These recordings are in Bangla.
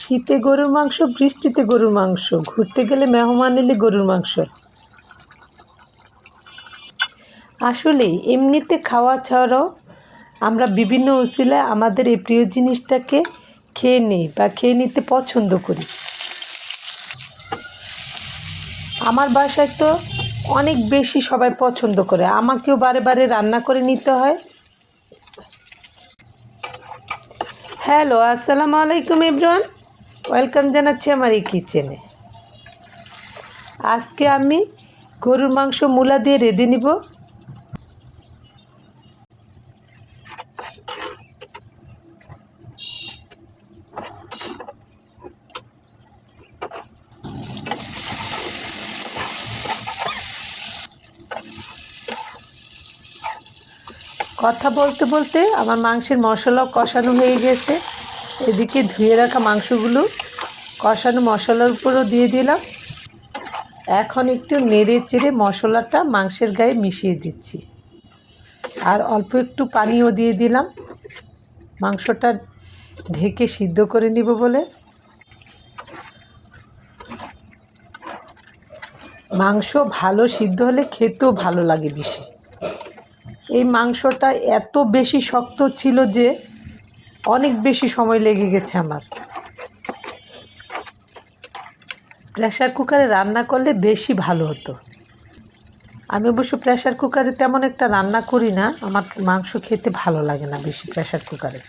শীতে গরুর মাংস, বৃষ্টিতে গরুর মাংস, ঘুরতে গেলে মেহমান এলে গরুর মাংস। আসলে এমনিতে খাওয়া ছাড়াও আমরা বিভিন্ন উসিলায় আমাদের এই প্রিয় জিনিসটাকে খেয়ে নিই বা খেয়ে নিতে পছন্দ করি। আমার বাসায় তো অনেক বেশি সবাই পছন্দ করে, আমাকেও বারে বারে রান্না করে নিতে হয়। হ্যালো, আসসালামু আলাইকুম এভরিওয়ান, ওয়েলকাম জানাচ্ছি আমার এই কিচেনে। আজকে আমি গরুর মাংস মূলা দিয়ে রেঁধে নিব। কথা বলতে বলতে আমার মাংসের মশলাও কষানো হয়ে গেছে। এদিকে ধুয়ে রাখা মাংসগুলো কষানো মশলার উপরও দিয়ে দিলাম। এখন একটু নেড়ে চেড়ে মশলাটা মাংসের গায়ে মিশিয়ে দিচ্ছি, আর অল্প একটু পানিও দিয়ে দিলাম মাংসটা ঢেকে সিদ্ধ করে নিব বলে। মাংস ভালো সিদ্ধ হলে খেতেও ভালো লাগে বেশি। এই মাংসটা এত বেশি শক্ত ছিল যে অনেক বেশি সময় লেগে গেছে আমার। প্রেশার কুকারে রান্না করলে বেশি ভালো হতো। আমি অবশ্য প্রেশার কুকারে তেমন একটা রান্না করি না, আমার মাংস খেতে ভালো লাগে না বেশি প্রেশার কুকারে।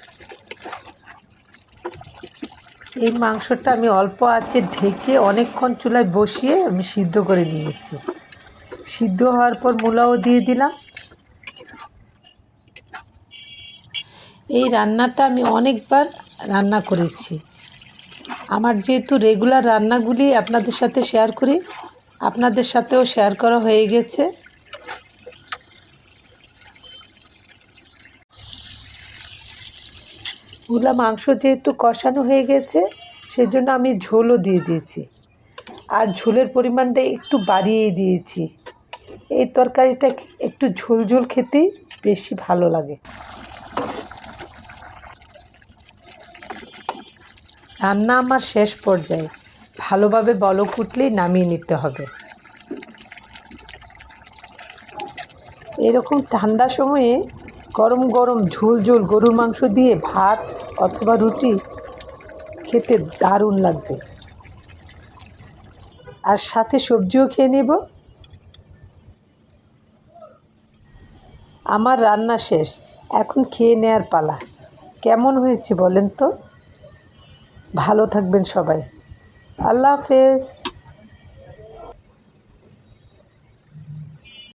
এই মাংসটা আমি অল্প আঁচে ঢেকে অনেকক্ষণ চুলায় বসিয়ে আমি সিদ্ধ করে নিয়েছি। সিদ্ধ হওয়ার পর মূলাও দিয়ে দিলাম। এই রান্নাটা আমি অনেকবার রান্না করেছি। আমার যেহেতু রেগুলার রান্নাগুলি আপনাদের সাথে শেয়ার করি, আপনাদের সাথেও শেয়ার করা হয়ে গেছে। মূলা মাংস যেহেতু কষানো হয়ে গেছে, সেজন্য আমি ঝোলও দিয়ে দিয়েছি, আর ঝোলের পরিমাণটা একটু বাড়িয়ে দিয়েছি। এই তরকারিটা একটু ঝোল ঝোল খেতেই বেশি ভালো লাগে। রান্না আমার শেষ পর্যায়ে, ভালোভাবে বলক উঠলেই নামিয়ে নিতে হবে। এরকম ঠান্ডা সময়ে গরম গরম ঝোল ঝোল গরুর মাংস দিয়ে ভাত অথবা রুটি খেতে দারুণ লাগবে, আর সাথে সবজিও খেয়ে নেব। আমার রান্না শেষ, এখন খেয়ে নেওয়ার পালা। কেমন হয়েছে বলেন তো? ভালো থাকবেন সবাই। আল্লাহ হাফেজ।